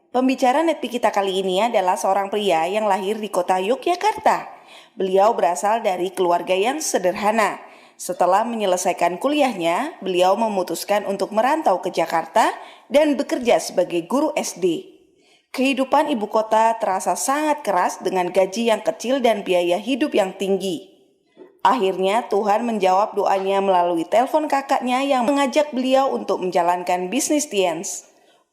Pembicara Netpi kita kali ini adalah seorang pria yang lahir di kota Yogyakarta. Beliau berasal dari keluarga yang sederhana. Setelah menyelesaikan kuliahnya, beliau memutuskan untuk merantau ke Jakarta dan bekerja sebagai guru SD. Kehidupan ibu kota terasa sangat keras dengan gaji yang kecil dan biaya hidup yang tinggi. Akhirnya Tuhan menjawab doanya melalui telepon kakaknya yang mengajak beliau untuk menjalankan bisnis Tiens.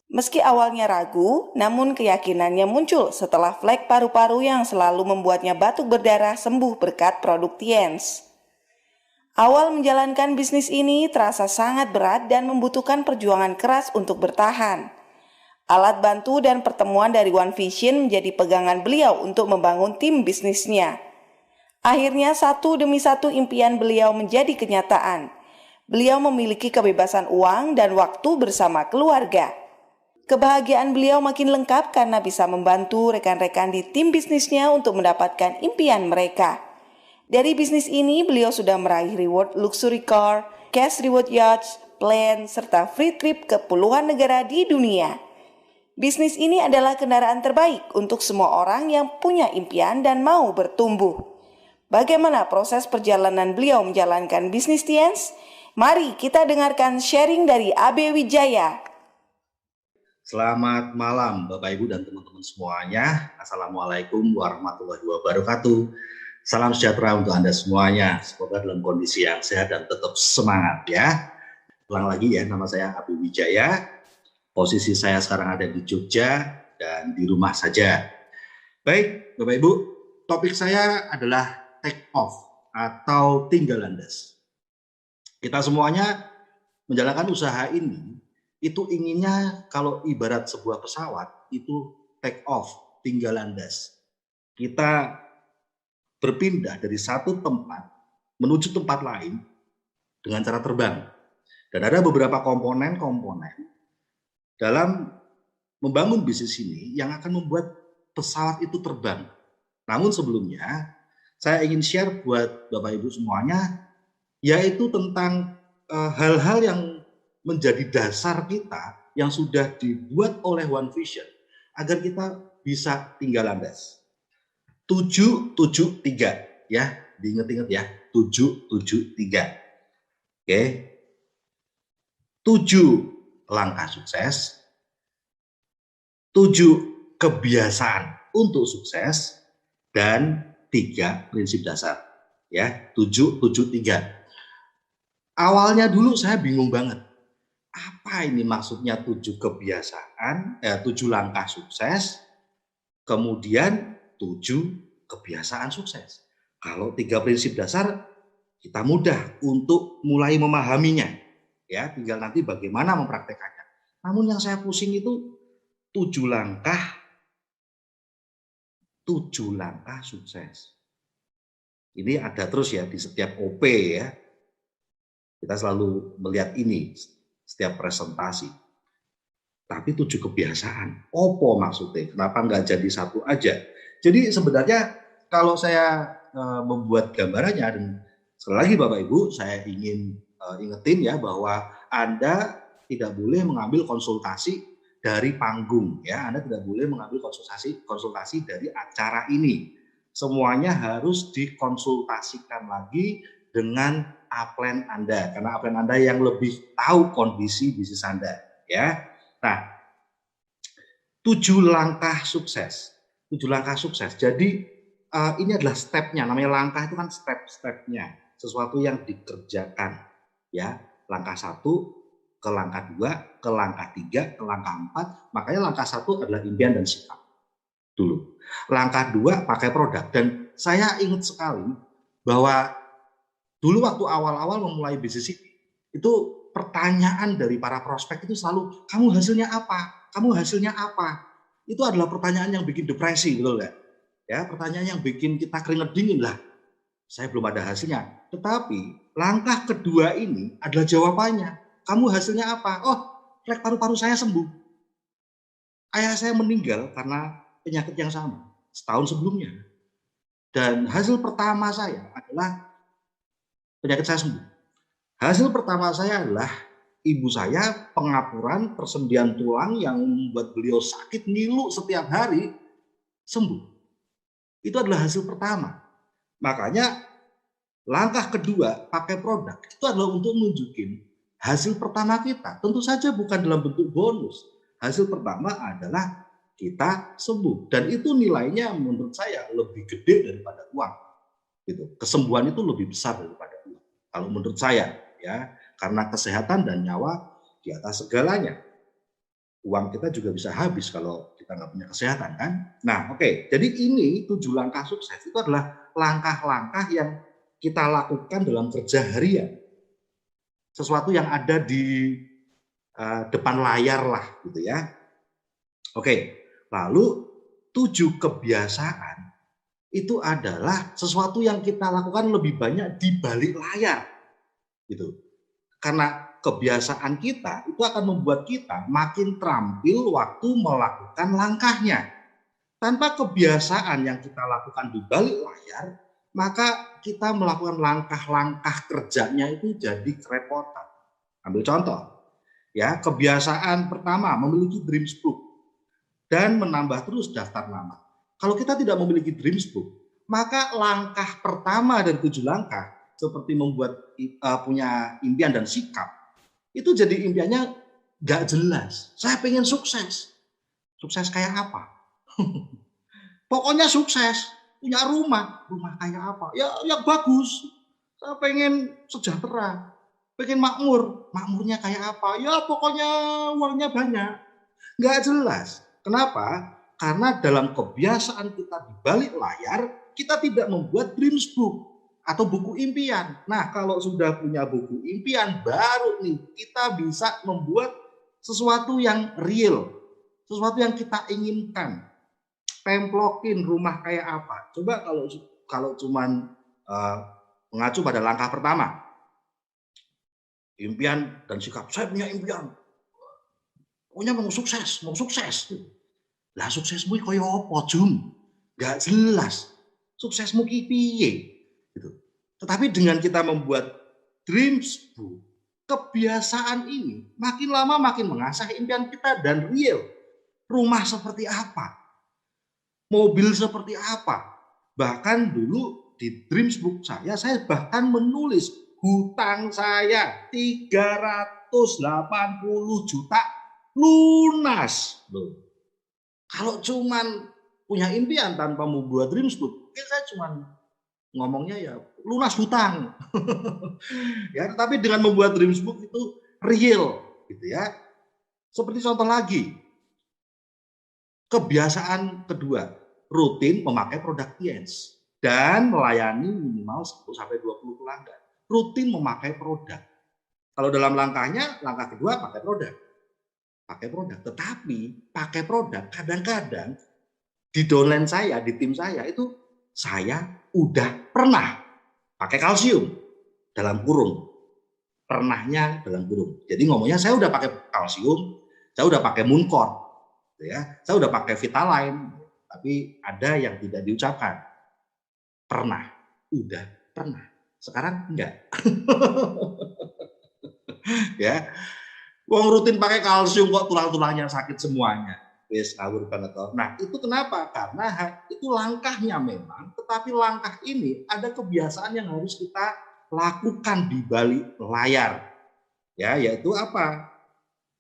Meski awalnya ragu, namun keyakinannya muncul setelah flek paru-paru yang selalu membuatnya batuk berdarah sembuh berkat produk Tiens. Awal menjalankan bisnis ini terasa sangat berat dan membutuhkan perjuangan keras untuk bertahan. Alat bantu dan pertemuan dari One Vision menjadi pegangan beliau untuk membangun tim bisnisnya. Akhirnya satu demi satu impian beliau menjadi kenyataan. Beliau memiliki kebebasan uang dan waktu bersama keluarga. Kebahagiaan beliau makin lengkap karena bisa membantu rekan-rekan di tim bisnisnya untuk mendapatkan impian mereka. Dari bisnis ini, beliau sudah meraih reward luxury car, cash reward yachts, plan, serta free trip ke puluhan negara di dunia. Bisnis ini adalah kendaraan terbaik untuk semua orang yang punya impian dan mau bertumbuh. Bagaimana proses perjalanan beliau menjalankan bisnis Tiens? Mari kita dengarkan sharing dari AB Wijaya. Selamat malam Bapak Ibu dan teman-teman semuanya. Assalamualaikum warahmatullahi wabarakatuh. Salam sejahtera untuk Anda semuanya. Semoga dalam kondisi yang sehat dan tetap semangat ya. Ulang lagi ya, nama saya Abi Wijaya. Posisi saya sekarang ada di Jogja dan di rumah saja. Baik Bapak Ibu, topik saya adalah take off atau tinggal landas. Kita semuanya menjalankan usaha ini itu inginnya kalau ibarat sebuah pesawat itu take off, tinggal landas. Kita berpindah dari satu tempat menuju tempat lain dengan cara terbang. Dan ada beberapa komponen-komponen dalam membangun bisnis ini yang akan membuat pesawat itu terbang. Namun sebelumnya saya ingin share buat Bapak Ibu semuanya yaitu tentang hal-hal yang menjadi dasar kita yang sudah dibuat oleh One Vision agar kita bisa tinggal landas. 773 ya, diingat-ingat ya, 773. Oke. 7 langkah sukses, 7 kebiasaan untuk sukses, dan 3 prinsip dasar. Ya, 773. Awalnya dulu saya bingung banget. Apa ini maksudnya 7 kebiasaan, 7 langkah sukses, kemudian 7 kebiasaan sukses. Kalau 3 prinsip dasar, kita mudah untuk mulai memahaminya. Ya, tinggal nanti bagaimana mempraktekannya. Namun yang saya pusing itu 7 langkah sukses. Ini ada terus ya di setiap OP ya. Kita selalu melihat ini setiap presentasi. Tapi 7 kebiasaan, opo maksudnya? Kenapa nggak jadi satu aja? Jadi sebenarnya kalau saya membuat gambarannya, dan sekali lagi Bapak Ibu, saya ingin ingetin ya bahwa Anda tidak boleh mengambil konsultasi dari panggung, ya. Anda tidak boleh mengambil konsultasi dari acara ini. Semuanya harus dikonsultasikan lagi dengan upline Anda, karena upline Anda yang lebih tahu kondisi bisnis Anda, ya. Nah, 7 langkah sukses. 7 langkah sukses. Jadi ini adalah stepnya. Namanya langkah itu kan step-stepnya, sesuatu yang dikerjakan, ya. Langkah 1 ke langkah 2, ke langkah 3, ke langkah 4. Makanya langkah 1 adalah impian dan sikap dulu. Langkah 2 pakai produk. Dan saya ingat sekali bahwa dulu waktu awal-awal memulai bisnis ini, itu pertanyaan dari para prospek itu selalu, kamu hasilnya apa? Kamu hasilnya apa? Itu adalah pertanyaan yang bikin depresi, betul nggak? Ya, pertanyaan yang bikin kita keringet dingin lah. Saya belum ada hasilnya. Tetapi langkah kedua ini adalah jawabannya. Kamu hasilnya apa? Oh, flek paru-paru saya sembuh. Ayah saya meninggal karena penyakit yang sama setahun sebelumnya. Dan hasil pertama saya adalah penyakit saya sembuh. Hasil pertama saya adalah ibu saya pengapuran persendian tulang yang membuat beliau sakit ngilu setiap hari, sembuh. Itu adalah hasil pertama. Makanya langkah kedua pakai produk itu adalah untuk menunjukin hasil pertama kita. Tentu saja bukan dalam bentuk bonus. Hasil pertama adalah kita sembuh, dan itu nilainya menurut saya lebih gede daripada uang. Gitu. Kesembuhan itu lebih besar daripada uang. Kalau menurut saya, ya, karena kesehatan dan nyawa di atas segalanya. Uang kita juga bisa habis kalau kita nggak punya kesehatan, kan? Nah, oke. Jadi ini 7 langkah sukses itu adalah langkah-langkah yang kita lakukan dalam kerja harian. Sesuatu yang ada di depan layar lah, gitu ya. Oke. Lalu 7 kebiasaan itu adalah sesuatu yang kita lakukan lebih banyak di balik layar, gitu. Karena kebiasaan kita itu akan membuat kita makin terampil waktu melakukan langkahnya. Tanpa kebiasaan yang kita lakukan di balik layar, maka kita melakukan langkah-langkah kerjanya itu jadi kerepotan. Ambil contoh, ya, kebiasaan pertama memiliki dreams book dan menambah terus daftar nama. Kalau kita tidak memiliki dreams book, maka langkah pertama dari 7 langkah seperti membuat punya impian dan sikap, itu jadi impiannya nggak jelas. Saya pengen sukses. Sukses kayak apa? Pokoknya sukses, punya rumah. Rumah kayak apa? Ya yang bagus. Saya pengen sejahtera, pengen makmur. Makmurnya kayak apa? Ya pokoknya uangnya banyak. Nggak jelas. Kenapa? Karena dalam kebiasaan kita di balik layar, kita tidak membuat dreams book atau buku impian. Nah, kalau sudah punya buku impian, baru nih kita bisa membuat sesuatu yang real, sesuatu yang kita inginkan. Templokin rumah kayak apa? Coba kalau cuman mengacu pada langkah pertama, impian dan sikap. Saya punya impian, pokoknya mau sukses. Lah suksesmu kaya apa, Jum? Gak jelas. Suksesmu ki piye? Gitu. Tetapi dengan kita membuat dreams book, kebiasaan ini makin lama makin mengasah impian kita dan real. Rumah seperti apa? Mobil seperti apa? Bahkan dulu di dreams book saya bahkan menulis hutang saya 380 juta lunas. Loh. Kalau cuman punya impian tanpa membuat dreams book, saya cuman ngomongnya ya lunas hutang. Ya, tetapi dengan membuat dreams book itu real, gitu ya. Seperti contoh lagi, kebiasaan kedua, rutin memakai produk Tiens dan melayani minimal 10-20 pelanggan. Rutin memakai produk. Kalau dalam langkahnya, langkah kedua pakai produk. Tetapi pakai produk kadang-kadang di downline saya, di tim saya itu saya udah pernah pakai kalsium dalam kurung. Pernahnya dalam kurung. Jadi ngomongnya saya udah pakai kalsium, saya udah pakai Mooncor, ya, saya udah pakai Vitaline, tapi ada yang tidak diucapkan. Pernah, udah pernah. Sekarang enggak. Ya. Wong rutin pakai kalsium kok tulang-tulangnya sakit semuanya. Wis ngawur banget toh. Nah, itu kenapa? Karena itu langkahnya memang, tetapi langkah ini ada kebiasaan yang harus kita lakukan di balik layar. Ya, yaitu apa?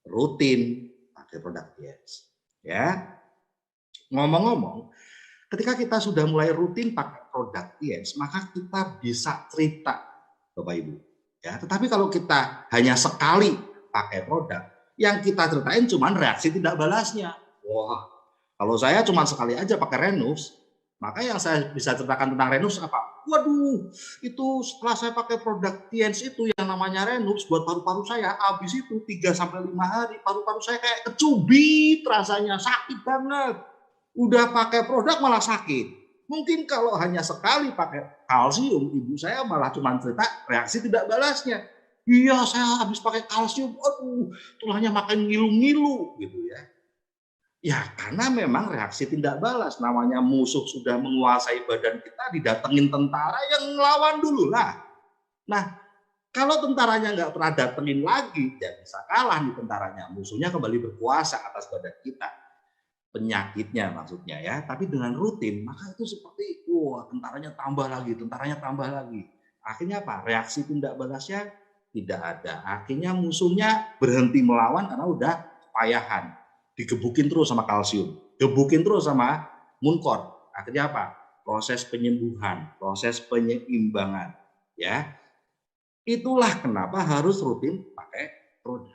Rutin pakai produk Tiens. Ya. Ngomong-ngomong, ketika kita sudah mulai rutin pakai produk Tiens, maka kita bisa cerita, Bapak Ibu. Ya, tetapi kalau kita hanya sekali pakai produk, yang kita ceritain cuma reaksi tidak balasnya. Wah, kalau saya cuma sekali aja pakai Renus, maka yang saya bisa ceritakan tentang Renus apa? Waduh, itu setelah saya pakai produk Tiens itu yang namanya Renus buat paru-paru saya, habis itu 3-5 hari paru-paru saya kayak kecubit, rasanya sakit banget. Udah pakai produk malah sakit. Mungkin kalau hanya sekali pakai kalsium, ibu saya malah cuma cerita reaksi tidak balasnya. Iya, saya habis pakai kalsium, aduh, tulangnya makin ngilu-ngilu, gitu ya. Ya, karena memang reaksi tidak balas. Namanya musuh sudah menguasai badan kita, didatengin tentara yang ngelawan dulu lah. Nah, Kalau tentaranya nggak pernah datengin lagi, ya bisa kalah nih tentaranya. Musuhnya kembali berkuasa atas badan kita. Penyakitnya maksudnya ya. Tapi dengan rutin, maka itu seperti, wah tentaranya tambah lagi, tentaranya tambah lagi. Akhirnya apa? Reaksi tindak balasnya tidak ada. Akhirnya musuhnya berhenti melawan karena udah kepayahan. Digebukin terus sama kalsium. Gebukin terus sama munkor. Akhirnya apa? Proses penyembuhan, proses penyeimbangan. Ya, itulah kenapa harus rutin pakai produk.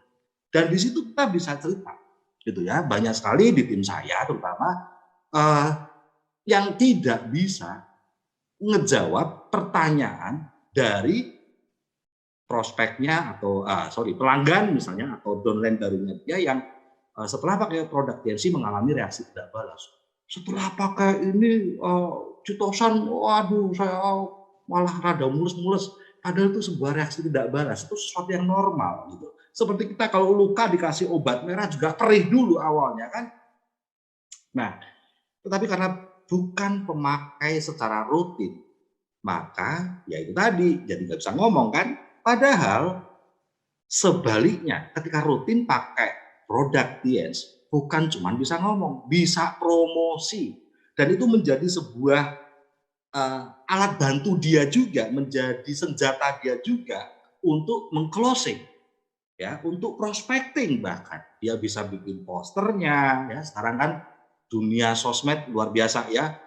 Dan di situ kita bisa cerita, gitu ya. Banyak sekali di tim saya, terutama yang tidak bisa ngejawab pertanyaan dari prospeknya atau pelanggan misalnya atau downline barunya dia yang setelah pakai produk TNC mengalami reaksi tidak balas. Setelah pakai ini citosan, waduh saya malah rada mulus-mulus. Padahal itu sebuah reaksi tidak balas, itu sesuatu yang normal gitu. Seperti kita kalau luka dikasih obat merah juga perih dulu awalnya kan. Nah, tetapi karena bukan pemakai secara rutin, maka ya itu tadi, jadi nggak bisa ngomong kan. Padahal sebaliknya, ketika rutin pakai produk TNC, bukan cuma bisa ngomong, bisa promosi. Dan itu menjadi sebuah alat bantu dia juga, menjadi senjata dia juga untuk mengclosing, ya, untuk prospecting bahkan. Dia bisa bikin posternya, ya. Sekarang kan dunia sosmed luar biasa ya.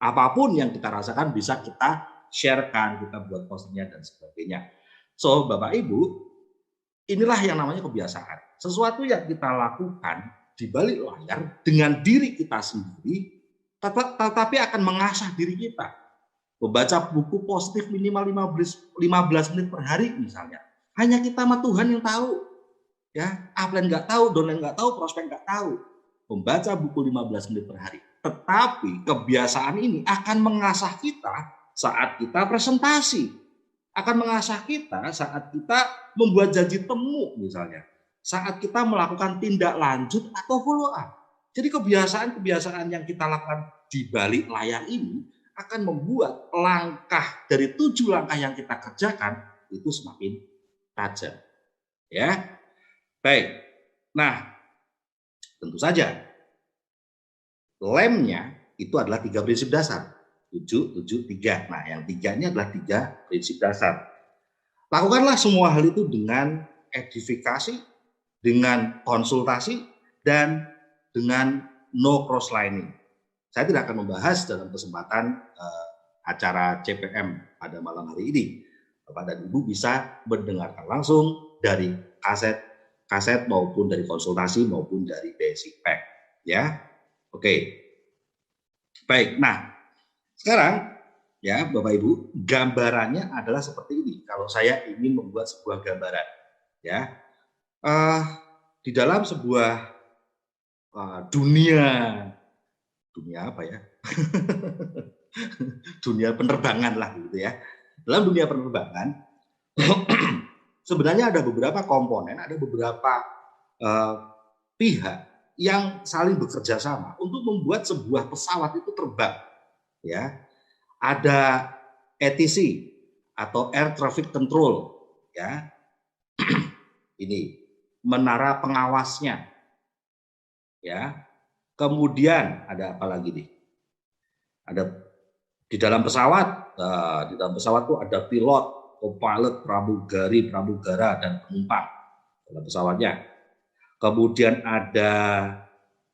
Apapun yang kita rasakan bisa kita sharekan, kita buat posternya dan sebagainya. So, Bapak Ibu, inilah yang namanya kebiasaan. Sesuatu yang kita lakukan di balik layar dengan diri kita sendiri, tetapi akan mengasah diri kita. Membaca buku positif minimal 15 menit per hari misalnya. Hanya kita sama Tuhan yang tahu. Ya, upline nggak tahu, downline nggak tahu, prospek nggak tahu. Membaca buku 15 menit per hari. Tetapi kebiasaan ini akan mengasah kita saat kita presentasi. Akan mengasah kita saat kita membuat janji temu misalnya. Saat kita melakukan tindak lanjut atau follow up. Jadi kebiasaan-kebiasaan yang kita lakukan di balik layar ini akan membuat langkah dari 7 langkah yang kita kerjakan itu semakin tajam. Ya, baik. Nah, tentu saja lemnya itu adalah 3 prinsip dasar. 7, 7, 3. Nah, yang 3 ini adalah 3 prinsip dasar. Lakukanlah semua hal itu dengan edifikasi, dengan konsultasi, dan dengan no cross-lining. Saya tidak akan membahas dalam kesempatan acara CPM pada malam hari ini. Bapak dan Ibu bisa mendengarkan langsung dari kaset maupun dari konsultasi maupun dari basic pack. Ya, oke. Baik. Nah, sekarang ya Bapak Ibu, gambarannya adalah seperti ini. Kalau saya ingin membuat sebuah gambaran, ya, di dalam sebuah dunia apa ya? Dunia penerbangan lah gitu ya. Dalam dunia penerbangan sebenarnya ada beberapa komponen, ada beberapa pihak yang saling bekerja sama untuk membuat sebuah pesawat itu terbang. Ya, ada ATC atau Air Traffic Control, ya. Ini menara pengawasnya, ya. Kemudian ada apa lagi nih? Ada di dalam pesawat itu ada pilot, co-pilot, pramugara dan penumpang dalam pesawatnya. Kemudian ada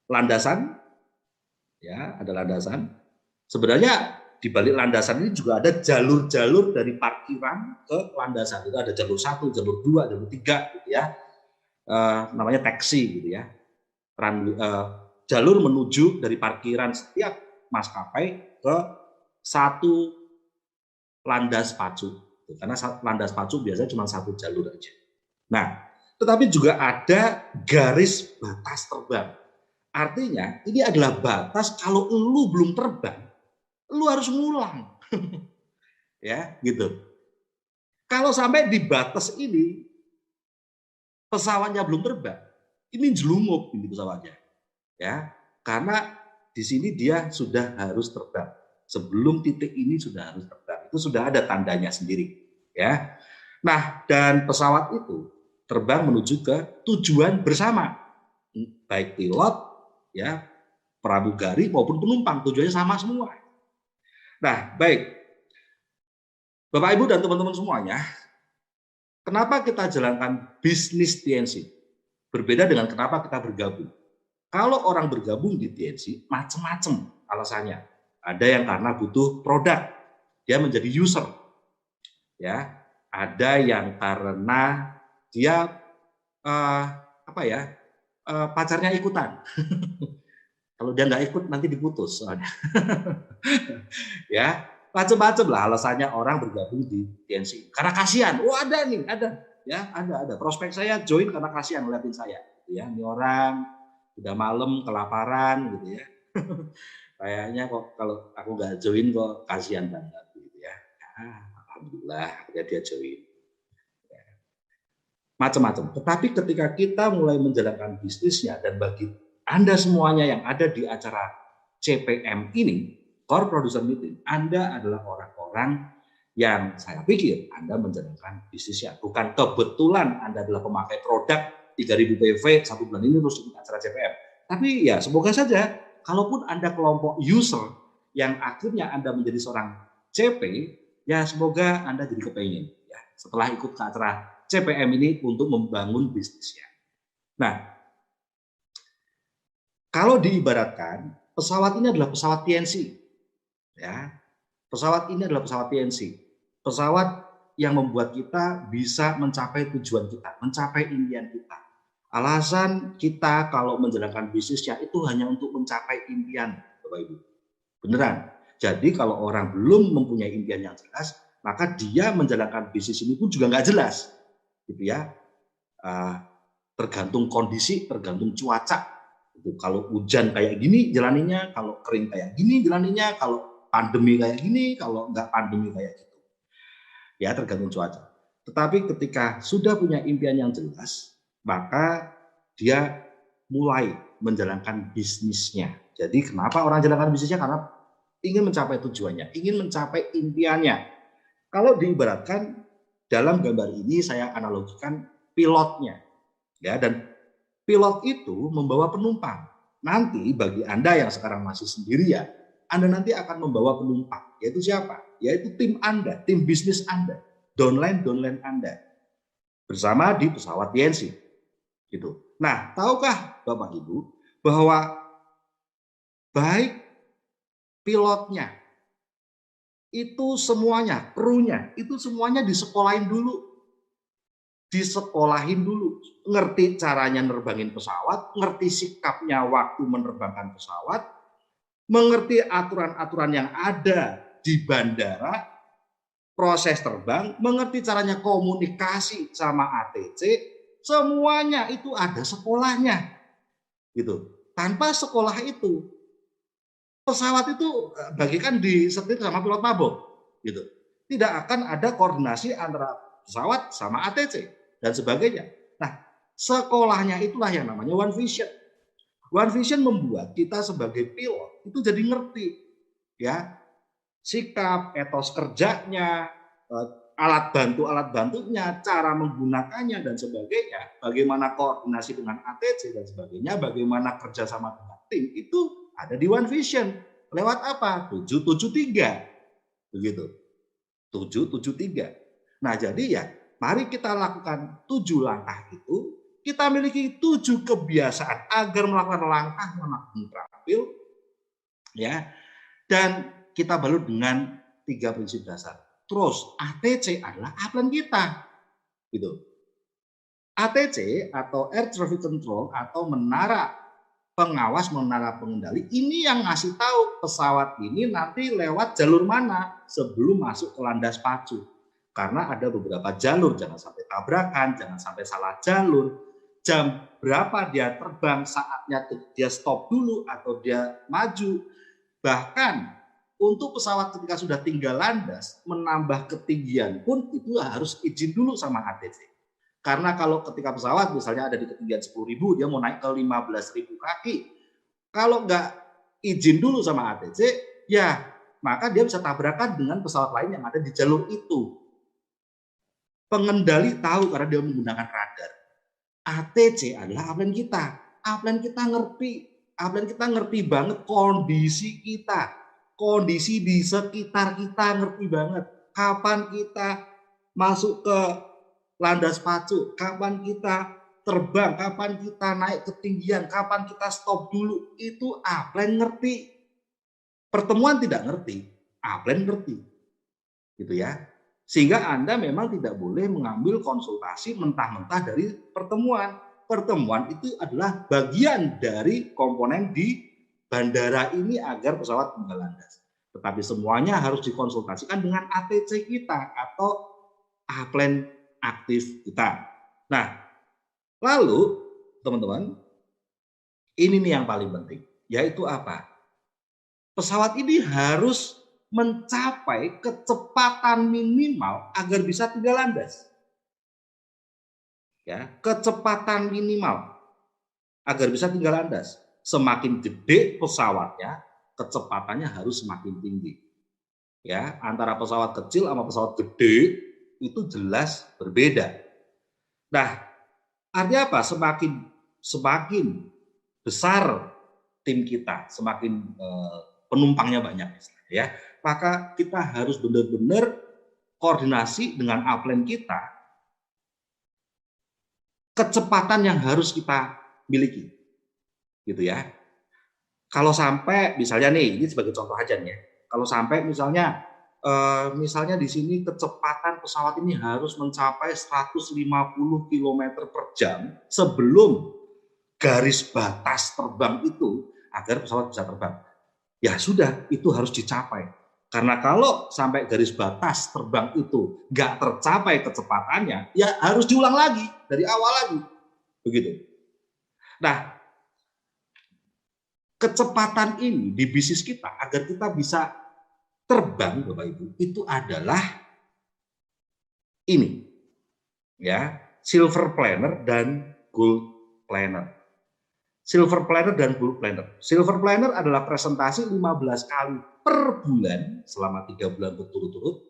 landasan, ya, ada landasan. Sebenarnya di balik landasan ini juga ada jalur-jalur dari parkiran ke landasan. Itu ada jalur 1, jalur 2, jalur 3 gitu ya. Namanya taksi gitu ya. Jalur menuju dari parkiran setiap maskapai ke satu landas pacu. Karena landas pacu biasanya cuma satu jalur aja. Nah, tetapi juga ada garis batas terbang. Artinya ini adalah batas kalau lu belum terbang, lu harus ngulang. Ya, gitu. Kalau sampai di batas ini pesawatnya belum terbang, ini jelunguk ini pesawatnya. Ya, karena di sini dia sudah harus terbang. Sebelum titik ini sudah harus terbang. Itu sudah ada tandanya sendiri, ya. Nah, dan pesawat itu terbang menuju ke tujuan bersama, baik pilot, ya, pramugari maupun penumpang, tujuannya sama semua. Nah, baik, Bapak Ibu dan teman-teman semuanya, kenapa kita jalankan bisnis TNC? Berbeda dengan kenapa kita bergabung. Kalau orang bergabung di TNC, macam-macam alasannya. Ada yang karena butuh produk, dia menjadi user, ya. Ada yang karena dia pacarnya ikutan. Kalau dia nggak ikut nanti diputus soalnya. Ya, macam-macam lah alasannya orang bergabung di TNC. Karena kasihan. Oh, ada nih, ada. Ya, ada. Prospek saya join karena kasihan ngeliatin saya. Gitu ya, ini orang udah malam kelaparan gitu ya. Kayaknya kok kalau aku nggak join kok kasihan banget gitu ya. Alhamdulillah akhirnya dia join. Macam-macam. Tetapi ketika kita mulai menjalankan bisnisnya, dan bagi Anda semuanya yang ada di acara CPM ini, Core Producer Meeting, Anda adalah orang-orang yang saya pikir Anda menjalankan bisnisnya. Bukan kebetulan Anda adalah pemakai produk 3000 PV satu bulan ini terus ikut acara CPM. Tapi ya semoga saja, kalaupun Anda kelompok user yang akhirnya Anda menjadi seorang CP, ya semoga Anda jadi kepengen ya setelah ikut ke acara CPM ini untuk membangun bisnisnya. Nah, kalau diibaratkan, pesawat ini adalah pesawat TNC. Ya, pesawat ini adalah pesawat TNC. Pesawat yang membuat kita bisa mencapai tujuan kita, mencapai impian kita. Alasan kita kalau menjalankan bisnisnya itu hanya untuk mencapai impian, Bapak Ibu. Beneran. Jadi kalau orang belum mempunyai impian yang jelas, maka dia menjalankan bisnis ini pun juga nggak jelas. Gitu ya, tergantung kondisi, tergantung cuaca. Itu kalau hujan kayak gini jalaninya, kalau kering kayak gini jalaninya, kalau pandemi kayak gini, kalau nggak pandemi kayak gitu. Ya tergantung cuaca. Tetapi ketika sudah punya impian yang jelas, maka dia mulai menjalankan bisnisnya. Jadi kenapa orang jalankan bisnisnya? Karena ingin mencapai tujuannya, ingin mencapai impiannya. Kalau diibaratkan dalam gambar ini saya analogikan pilotnya, ya, dan pilot itu membawa penumpang. Nanti bagi Anda yang sekarang masih sendirian, Anda nanti akan membawa penumpang, yaitu siapa? Yaitu tim Anda, tim bisnis Anda, downline Anda, bersama di pesawat TNC. Gitu. Nah, tahukah Bapak Ibu bahwa baik pilotnya, itu semuanya, krunya, itu semuanya disekolahin dulu. Ngerti caranya nerbangin pesawat, ngerti sikapnya waktu menerbangkan pesawat, mengerti aturan-aturan yang ada di bandara, proses terbang, mengerti caranya komunikasi sama ATC, semuanya itu ada sekolahnya. Gitu. Tanpa sekolah itu, pesawat itu bagikan disetir sama pilot mabok, gitu. Tidak akan ada koordinasi antara pesawat sama ATC dan sebagainya. Nah, sekolahnya itulah yang namanya One Vision. One Vision membuat kita sebagai pilot itu jadi ngerti, ya, sikap, etos kerjanya, alat bantunya, cara menggunakannya dan sebagainya, bagaimana koordinasi dengan ATC dan sebagainya, bagaimana kerjasama dengan tim itu ada di One Vision. Lewat apa? 773. Begitu. 773. Nah, jadi ya, mari kita lakukan 7 langkah itu. Kita miliki 7 kebiasaan agar melakukan langkah yang makin terampil, ya. Dan kita balut dengan 3 prinsip dasar. Terus ATC adalah upline kita. Gitu. ATC atau Air Traffic Control atau menara pengawas, menara pengendali, ini yang ngasih tahu pesawat ini nanti lewat jalur mana sebelum masuk ke landas pacu. Karena ada beberapa jalur, jangan sampai tabrakan, jangan sampai salah jalur, jam berapa dia terbang, saatnya dia stop dulu atau dia maju. Bahkan untuk pesawat ketika sudah tinggal landas, menambah ketinggian pun itu harus izin dulu sama ATC. Karena kalau ketika pesawat misalnya ada di ketinggian 10.000, dia mau naik ke 15.000 kaki. Kalau nggak izin dulu sama ATC, ya maka dia bisa tabrakan dengan pesawat lain yang ada di jalur itu. Pengendali tahu karena dia menggunakan radar. ATC adalah upline kita. Upline kita ngerti banget kondisi kita. Kondisi di sekitar kita ngerti banget. Kapan kita masuk ke landas pacu, kapan kita terbang, kapan kita naik ketinggian, kapan kita stop dulu. Itu upline ngerti. Pertemuan tidak ngerti, upline ngerti. Gitu ya. Sehingga Anda memang tidak boleh mengambil konsultasi mentah-mentah dari pertemuan. Pertemuan itu adalah bagian dari komponen di bandara ini agar pesawat tinggal landas. Tetapi semuanya harus dikonsultasikan dengan ATC kita atau upline aktif kita. Nah, lalu teman-teman, ini nih yang paling penting, yaitu apa? Pesawat ini harus mencapai kecepatan minimal agar bisa tinggal landas. Ya, kecepatan minimal agar bisa tinggal landas. Semakin gede pesawatnya, kecepatannya harus semakin tinggi. Ya, antara pesawat kecil sama pesawat gede itu jelas berbeda. Nah, artinya apa? Semakin besar tim kita, semakin penumpangnya banyak, ya. Maka kita harus benar-benar koordinasi dengan upline kita, kecepatan yang harus kita miliki, gitu ya. Kalau sampai misalnya nih, ini sebagai contoh aja nih ya, kalau sampai misalnya di sini kecepatan pesawat ini harus mencapai 150 km per jam sebelum garis batas terbang itu agar pesawat bisa terbang. Ya sudah, itu harus dicapai. Karena kalau sampai garis batas terbang itu nggak tercapai kecepatannya, ya harus diulang lagi, dari awal lagi. Begitu. Nah, kecepatan ini di bisnis kita, agar kita bisa terbang, Bapak Ibu, itu adalah ini. Ya, silver planner dan gold planner. Silver planner dan gold planner. Silver planner adalah presentasi 15 kali per bulan selama 3 bulan berturut-turut.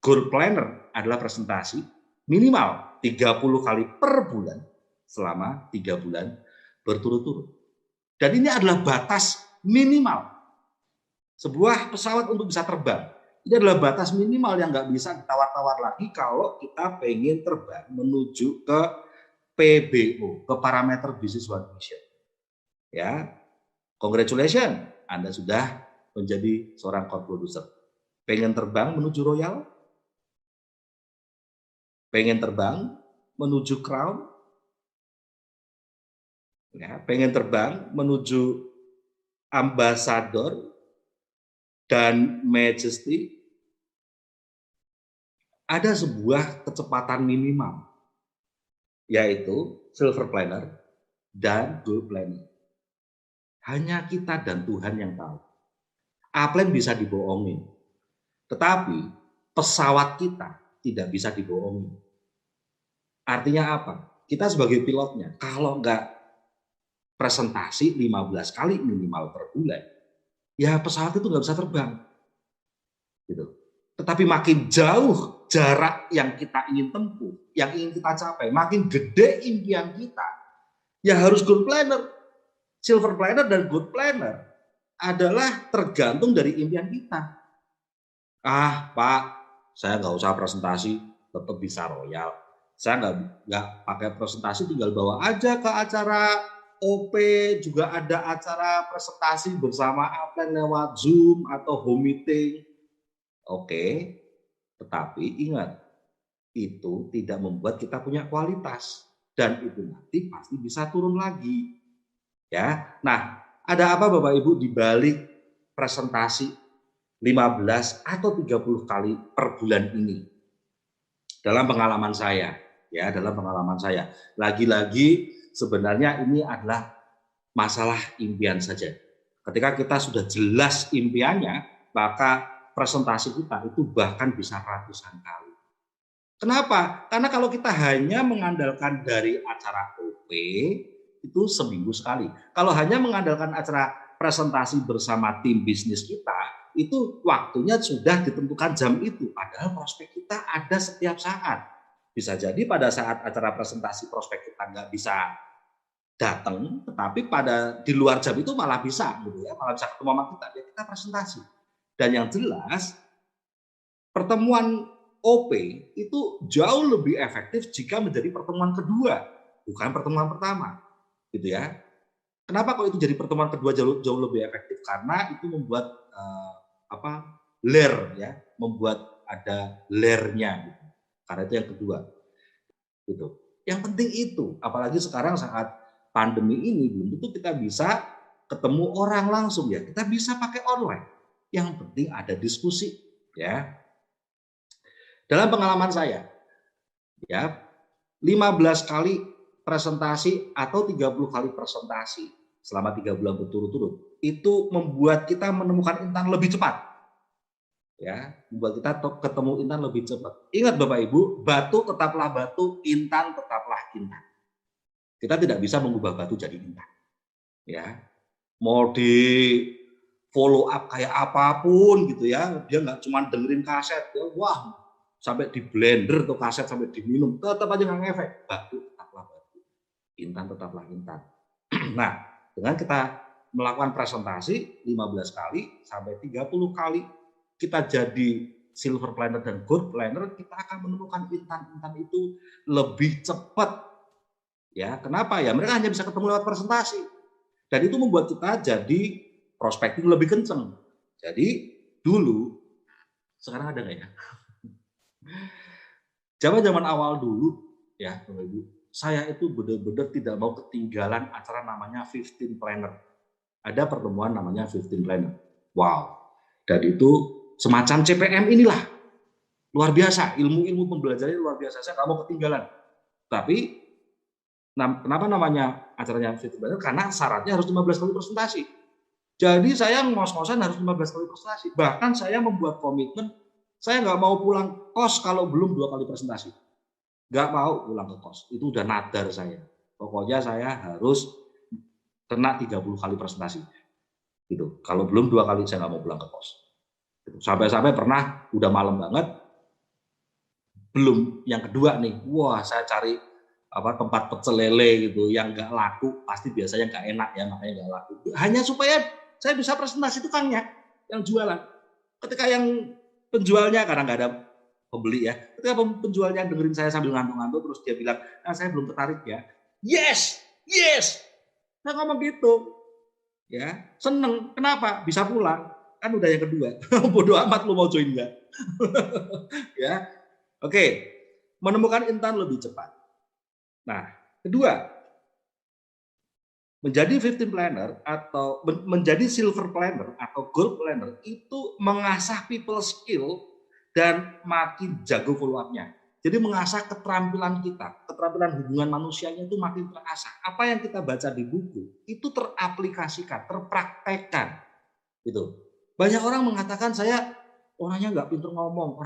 Gold planner adalah presentasi minimal 30 kali per bulan selama 3 bulan berturut-turut. Dan ini adalah batas minimal. Sebuah pesawat untuk bisa terbang. Ini adalah batas minimal yang nggak bisa ditawar-tawar lagi kalau kita pengen terbang menuju ke PBO, ke parameter business one mission. Ya, congratulations, Anda sudah menjadi seorang core producer. Pengen terbang menuju Royal? Pengen terbang menuju Crown? Ya, pengen terbang menuju Ambassador dan Majesty? Ada sebuah kecepatan minimal, yaitu silver planner dan gold planner. Hanya kita dan Tuhan yang tahu. Upline bisa dibohongin, tetapi pesawat kita tidak bisa dibohongin. Artinya apa? Kita sebagai pilotnya, kalau nggak presentasi 15 kali minimal per bulan, ya pesawat itu nggak bisa terbang. Gitu. Tetapi makin jauh jarak yang kita ingin tempuh, yang ingin kita capai, makin gede impian kita, ya harus gold planner. Silver planner dan gold planner adalah tergantung dari impian kita. Ah, Pak, saya nggak usah presentasi, tetap bisa Royal. Saya nggak pakai presentasi, tinggal bawa aja ke acara OP, juga ada acara presentasi bersama upline lewat Zoom atau home meeting. Oke, tetapi ingat, itu tidak membuat kita punya kualitas. Dan itu nanti pasti bisa turun lagi. Ya, nah, ada apa Bapak Ibu di balik presentasi 15 atau 30 kali per bulan ini? Dalam pengalaman saya, lagi-lagi sebenarnya ini adalah masalah impian saja. Ketika kita sudah jelas impiannya, maka presentasi kita itu bahkan bisa ratusan kali. Kenapa? Karena kalau kita hanya mengandalkan dari acara OP, itu seminggu sekali. Kalau hanya mengandalkan acara presentasi bersama tim bisnis kita, itu waktunya sudah ditentukan jam itu. Padahal prospek kita ada setiap saat. Bisa jadi pada saat acara presentasi prospek kita nggak bisa datang, tetapi di luar jam itu malah bisa gitu ya, malah bisa ketemu sama kita, ya kita presentasi. Dan yang jelas pertemuan OP itu jauh lebih efektif jika menjadi pertemuan kedua, bukan pertemuan pertama, gitu ya. Kenapa kok itu jadi pertemuan kedua jauh lebih efektif? Karena itu membuat layer ya, membuat ada layernya gitu. Karena itu yang kedua. Gitu. Yang penting itu, apalagi sekarang saat pandemi ini belum tentu kita bisa ketemu orang langsung ya. Kita bisa pakai online. Yang penting ada diskusi ya. Dalam pengalaman saya ya, 15 kali presentasi atau 30 kali presentasi selama 3 bulan berturut-turut itu membuat kita menemukan intan lebih cepat. Ya, membuat kita ketemu intan lebih cepat. Ingat Bapak Ibu, batu tetaplah batu, intan tetaplah intan. Kita tidak bisa mengubah batu jadi intan. Ya, mau di follow up kayak apapun gitu ya, dia nggak cuma dengerin kaset, ya, wah sampai di blender tuh kaset sampai diminum, tetap aja nggak ngefek. Batu tetaplah batu, intan tetaplah intan. Nah, dengan kita melakukan presentasi 15 kali sampai 30 kali kita jadi silver planner dan gold planner, kita akan menemukan intan-intan itu lebih cepat. Ya, kenapa ya? Mereka hanya bisa ketemu lewat presentasi. Dan itu membuat kita jadi prospecting lebih kenceng. Jadi dulu, sekarang ada nggak ya? Zaman awal dulu, ya Bapak Ibu, saya itu benar-benar tidak mau ketinggalan acara namanya 15 Planner. Ada pertemuan namanya 15 Planner. Wow. Dan itu semacam CPM inilah. Luar biasa, ilmu-ilmu pembelajarannya luar biasa. Saya nggak mau ketinggalan. Tapi kenapa namanya acaranya 15 Planner? Karena syaratnya harus 15 kali presentasi. Jadi saya ngos-ngosan harus 15 kali presentasi. Bahkan saya membuat komitmen, saya nggak mau pulang kos kalau belum 2 kali presentasi. Nggak mau pulang ke kos. Itu udah nadar saya. Pokoknya saya harus kena 30 kali presentasi. Gitu. Kalau belum 2 kali saya nggak mau pulang ke kos. Gitu. Sampai-sampai pernah udah malam banget, belum yang kedua nih, wah saya cari tempat pecel lele gitu yang nggak laku, pasti biasanya nggak enak ya, makanya nggak laku. Hanya supaya saya bisa presentasi tukangnya yang jualan. Ketika yang penjualnya, karena nggak ada pembeli ya, ketika penjualnya dengerin saya sambil ngantuk-ngantuk, terus dia bilang, saya belum tertarik ya. Yes, saya ngomong gitu, ya seneng. Kenapa? Bisa pulang, kan udah yang kedua. Bodoh amat lu mau join nggak? Ya, oke, menemukan intan lebih cepat. Nah, kedua, menjadi 15 planner atau menjadi silver planner atau gold planner itu mengasah people skill dan makin jago follow up-nya. Jadi mengasah keterampilan kita, keterampilan hubungan manusianya itu makin terasah. Apa yang kita baca di buku itu teraplikasikan, terpraktekkan. Gitu. Banyak orang mengatakan saya orangnya nggak pintar ngomong,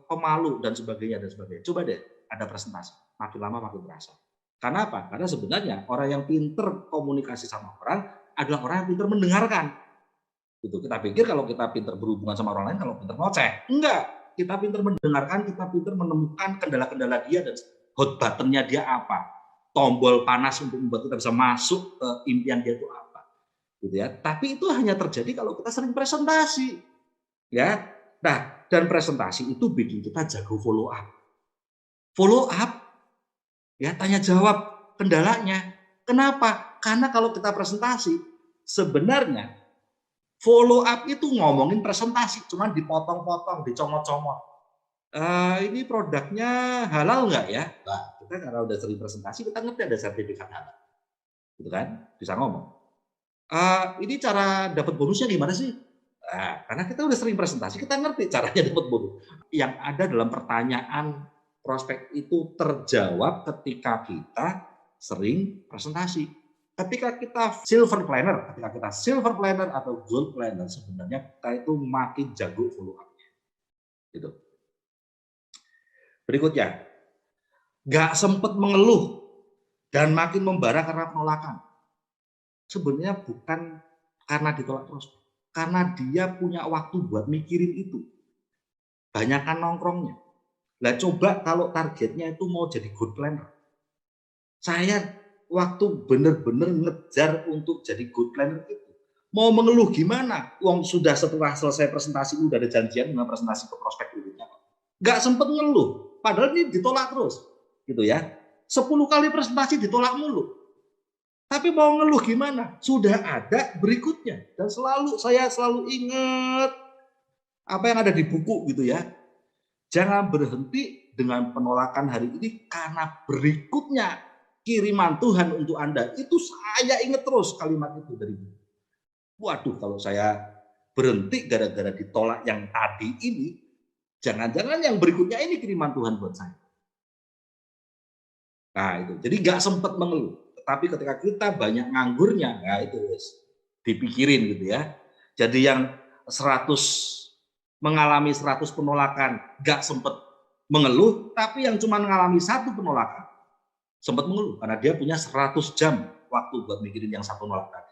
pemalu dan sebagainya dan sebagainya. Coba deh ada presentasi, makin lama makin terasa. Karena apa? Karena sebenarnya orang yang pintar komunikasi sama orang adalah orang yang pintar mendengarkan. Gitu. Kita pikir kalau kita pintar berhubungan sama orang lain, kalau pintar ngoceh. Enggak. Kita pintar mendengarkan, kita pintar menemukan kendala-kendala dia dan hot button-nya dia apa. Tombol panas untuk membuat kita bisa masuk ke impian dia itu apa. Gitu ya. Tapi itu hanya terjadi kalau kita sering presentasi. Ya. Nah, dan presentasi itu bikin kita jago follow up. Follow up, ya tanya jawab kendalanya. Kenapa? Karena kalau kita presentasi, sebenarnya follow up itu ngomongin presentasi, cuman dipotong-potong, dicomot-comot. Ini produknya halal nggak ya? Nah, kita karena udah sering presentasi, kita ngerti ada sertifikat halal. Gitu kan? Bisa ngomong. Ini cara dapat bonusnya gimana sih? Nah, karena kita udah sering presentasi, kita ngerti caranya dapat bonus. Yang ada dalam pertanyaan prospek itu terjawab ketika kita sering presentasi. Ketika kita silver planner atau gold planner, sebenarnya kita itu makin jago follow up-nya. Gitu. Berikutnya, nggak sempat mengeluh dan makin membara karena penolakan. Sebenarnya bukan karena ditolak prospek, karena dia punya waktu buat mikirin itu. Banyakkan nongkrongnya. Lah coba kalau targetnya itu mau jadi good planner. Saya waktu benar-benar ngejar untuk jadi good planner itu. Mau mengeluh gimana? Uang sudah setelah selesai presentasi udah ada janjian dengan presentasi ke prospek berikutnya. Nggak sempet ngeluh. Padahal ini ditolak terus. Gitu ya. 10 kali presentasi ditolak mulu. Tapi mau ngeluh gimana? Sudah ada berikutnya. Dan saya selalu ingat apa yang ada di buku gitu ya. Jangan berhenti dengan penolakan hari ini karena berikutnya kiriman Tuhan untuk Anda. Itu saya ingat terus kalimat itu dari buku. Waduh, kalau saya berhenti gara-gara ditolak yang tadi ini, jangan-jangan yang berikutnya ini kiriman Tuhan buat saya. Nah itu, jadi nggak sempat mengeluh. Tapi ketika kita banyak nganggurnya, ya itu dipikirin gitu ya. Jadi yang 100 mengalami 100 penolakan, nggak sempat mengeluh, tapi yang cuma mengalami 1 penolakan, sempat mengeluh karena dia punya 100 jam waktu buat mikirin yang 1 penolakan.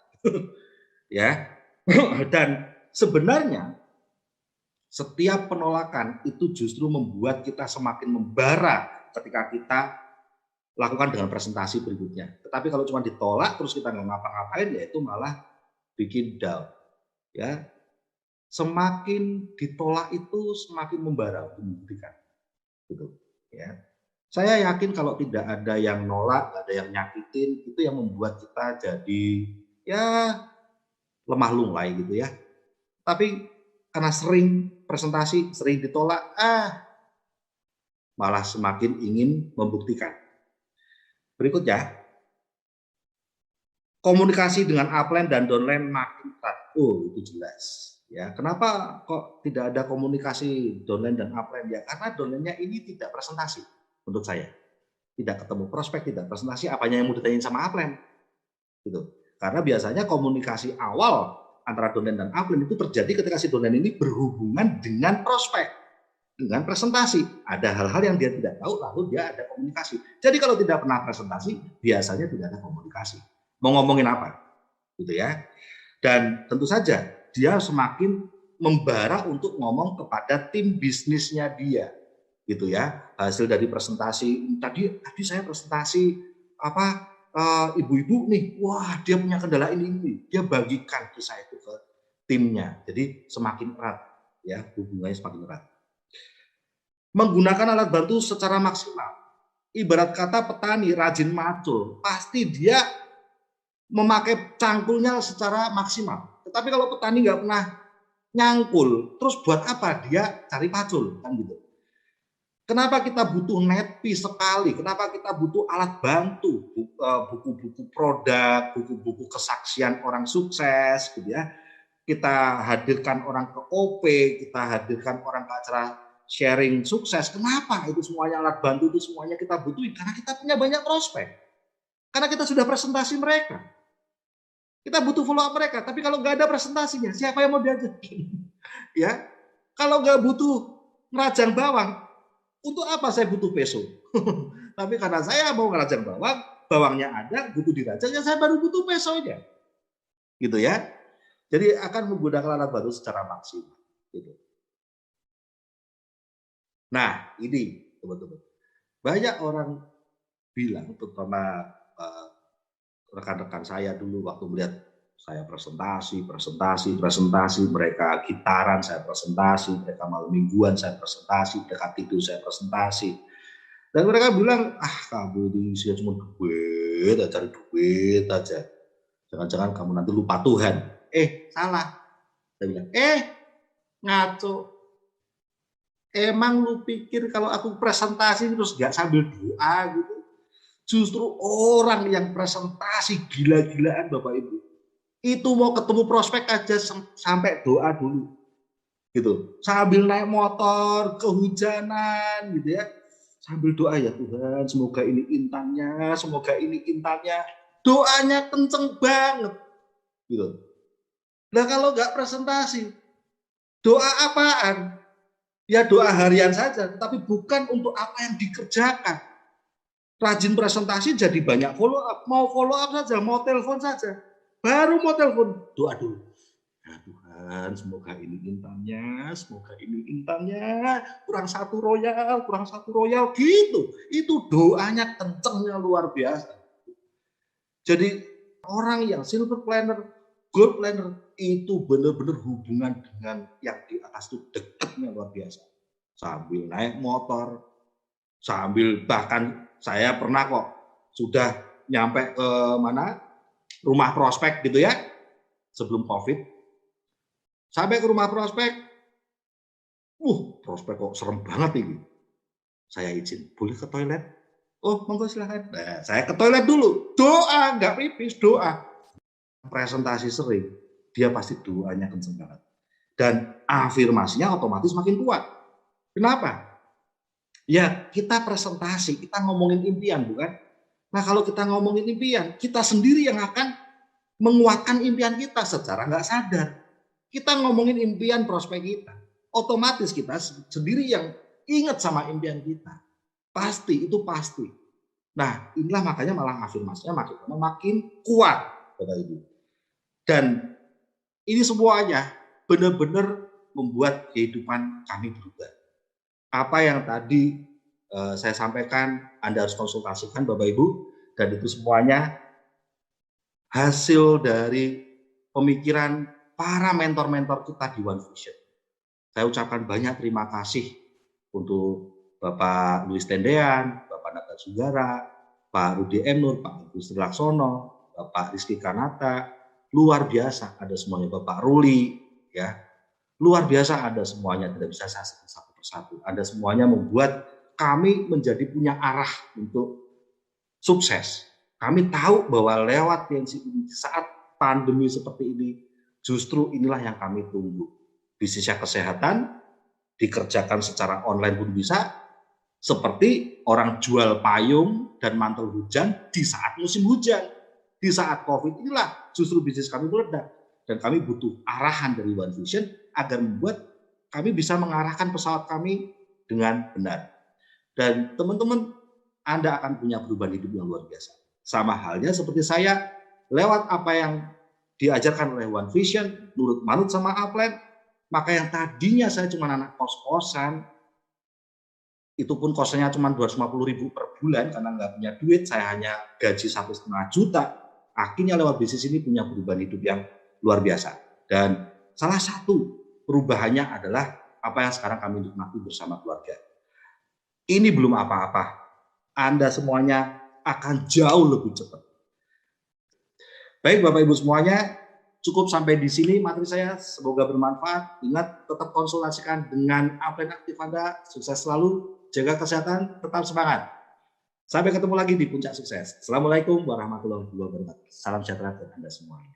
Ya. Dan sebenarnya setiap penolakan itu justru membuat kita semakin membara ketika kita lakukan dengan presentasi berikutnya. Tetapi kalau cuma ditolak terus kita nggak ngapa-ngapain, ya itu malah bikin down. Ya, semakin ditolak itu semakin membara untuk membuktikan. Gitu. Ya. Saya yakin kalau tidak ada yang nolak, nggak ada yang nyakitin, itu yang membuat kita jadi ya lemah lunglai gitu ya. Tapi karena sering presentasi, sering ditolak, malah semakin ingin membuktikan. Berikutnya, komunikasi dengan upline dan downline makin erat. Oh, itu jelas. Ya, kenapa kok tidak ada komunikasi downline dan upline? Ya, karena downline-nya ini tidak presentasi menurut saya. Tidak ketemu prospek, tidak presentasi, apanya yang mau ditanyain sama upline. Gitu. Karena biasanya komunikasi awal antara downline dan upline itu terjadi ketika si downline ini berhubungan dengan prospek, dengan presentasi. Ada hal-hal yang dia tidak tahu, lalu dia ada komunikasi. Jadi kalau tidak pernah presentasi, biasanya tidak ada komunikasi. Mau ngomongin apa? Gitu ya. Dan tentu saja dia semakin membara untuk ngomong kepada tim bisnisnya dia. Gitu ya. Hasil dari presentasi, tadi saya presentasi ibu-ibu nih, wah dia punya kendala ini, dia bagikan kisah itu ke timnya. Jadi semakin erat, ya hubungannya semakin erat. Menggunakan alat bantu secara maksimal. Ibarat kata petani rajin macul, pasti dia memakai cangkulnya secara maksimal. Tetapi kalau petani nggak pernah nyangkul, terus buat apa dia cari pacul, kan gitu. Kenapa kita butuh nepi sekali? Kenapa kita butuh alat bantu? Buku-buku produk, buku-buku kesaksian orang sukses, gitu ya. Kita hadirkan orang ke OP, kita hadirkan orang ke acara sharing sukses. Kenapa itu semuanya alat bantu itu semuanya kita butuhin? Karena kita punya banyak prospek. Karena kita sudah presentasi mereka. Kita butuh follow up mereka. Tapi kalau nggak ada presentasinya, siapa yang mau diajakin? Ya, kalau nggak butuh ngerajang bawang, untuk apa saya butuh peso? Tapi karena saya mau ngerajang bawang, bawangnya ada, butuh dirajang, ya saya baru butuh pesonya. Gitu ya. Jadi akan menggunakan alat bantu secara maksimal. Gitu. Nah, ini teman-teman. Banyak orang bilang, terutama rekan-rekan saya dulu waktu melihat saya presentasi, mereka gitaran saya presentasi, mereka malam mingguan saya presentasi, mereka tidur saya presentasi. Dan mereka bilang, kamu ini sih cuma duit, cari duit aja. Jangan-jangan kamu nanti lupa Tuhan. Salah. Saya bilang, ngaco. Emang lu pikir kalau aku presentasi terus gak sambil doa gitu? Justru orang yang presentasi gila-gilaan Bapak Ibu, itu mau ketemu prospek aja sampai doa dulu. Gitu. Sambil naik motor, kehujanan gitu ya. Sambil doa, ya Tuhan, semoga ini intannya, semoga ini intannya. Doanya kenceng banget. Gitu. Nah kalau nggak presentasi, doa apaan? Ya doa harian saja, tapi bukan untuk apa yang dikerjakan. Rajin presentasi jadi banyak follow up. Mau follow up saja, mau telepon saja. Baru mau telepon, doa dulu. Ya Tuhan, semoga ini intannya, semoga ini intannya, kurang satu royal gitu. Itu doanya kencengnya luar biasa. Jadi orang yang silver planner, gold planner itu benar-benar hubungan dengan yang di atas itu dekatnya luar biasa. Sambil naik motor, sambil bahkan saya pernah kok sudah nyampe ke mana rumah prospek gitu ya sebelum COVID. Sampai ke rumah prospek, prospek kok serem banget ini. Saya izin, boleh ke toilet? Oh, monggo silahkan. Nah, saya ke toilet dulu, doa, nggak pipis, doa. Presentasi sering, dia pasti doanya kenceng banget. Dan afirmasinya otomatis makin kuat. Kenapa? Ya, kita presentasi, kita ngomongin impian, bukan? Nah, kalau kita ngomongin impian, kita sendiri yang akan menguatkan impian kita secara nggak sadar. Kita ngomongin impian prospek kita, otomatis kita sendiri yang ingat sama impian kita. Pasti, itu pasti. Nah, inilah makanya malah afirmasinya makin kuat, Bapak Ibu. Dan ini semuanya benar-benar membuat kehidupan kami berubah. Apa yang tadi saya sampaikan, Anda harus konsultasikan Bapak Ibu, dan itu semuanya hasil dari pemikiran para mentor-mentor kita di One Vision. Saya ucapkan banyak terima kasih untuk Bapak Luis Tendean, Bapak Naga Sugara, Pak Rudi M. Nur, Pak Agus Laksono, Bapak Rizky Kanata, luar biasa ada semuanya, Bapak Ruli, ya, luar biasa ada semuanya, tidak bisa saya sebut satu persatu. Ada semuanya membuat kami menjadi punya arah untuk sukses. Kami tahu bahwa lewat PNC ini saat pandemi seperti ini, justru inilah yang kami tunggu. Bisnisnya kesehatan, dikerjakan secara online pun bisa, seperti orang jual payung dan mantel hujan di saat musim hujan. Di saat COVID inilah justru bisnis kami meledak. Dan kami butuh arahan dari One Vision agar membuat kami bisa mengarahkan pesawat kami dengan benar. Dan teman-teman, Anda akan punya perubahan hidup yang luar biasa. Sama halnya seperti saya, lewat apa yang diajarkan oleh One Vision, nurut manut sama Upland, maka yang tadinya saya cuma anak kos-kosan, itu pun kosnya cuma 250.000 per bulan karena nggak punya duit, saya hanya gaji 1,5 juta. Akhirnya lewat bisnis ini punya perubahan hidup yang luar biasa. Dan salah satu perubahannya adalah apa yang sekarang kami nikmati bersama keluarga. Ini belum apa-apa. Anda semuanya akan jauh lebih cepat. Baik Bapak Ibu semuanya, cukup sampai di sini materi saya, semoga bermanfaat. Ingat, tetap konsultasikan dengan Upland Aktif Anda. Sukses selalu, jaga kesehatan, tetap semangat. Sampai ketemu lagi di Puncak Sukses. Assalamualaikum warahmatullahi wabarakatuh. Salam sejahtera buat Anda semuanya.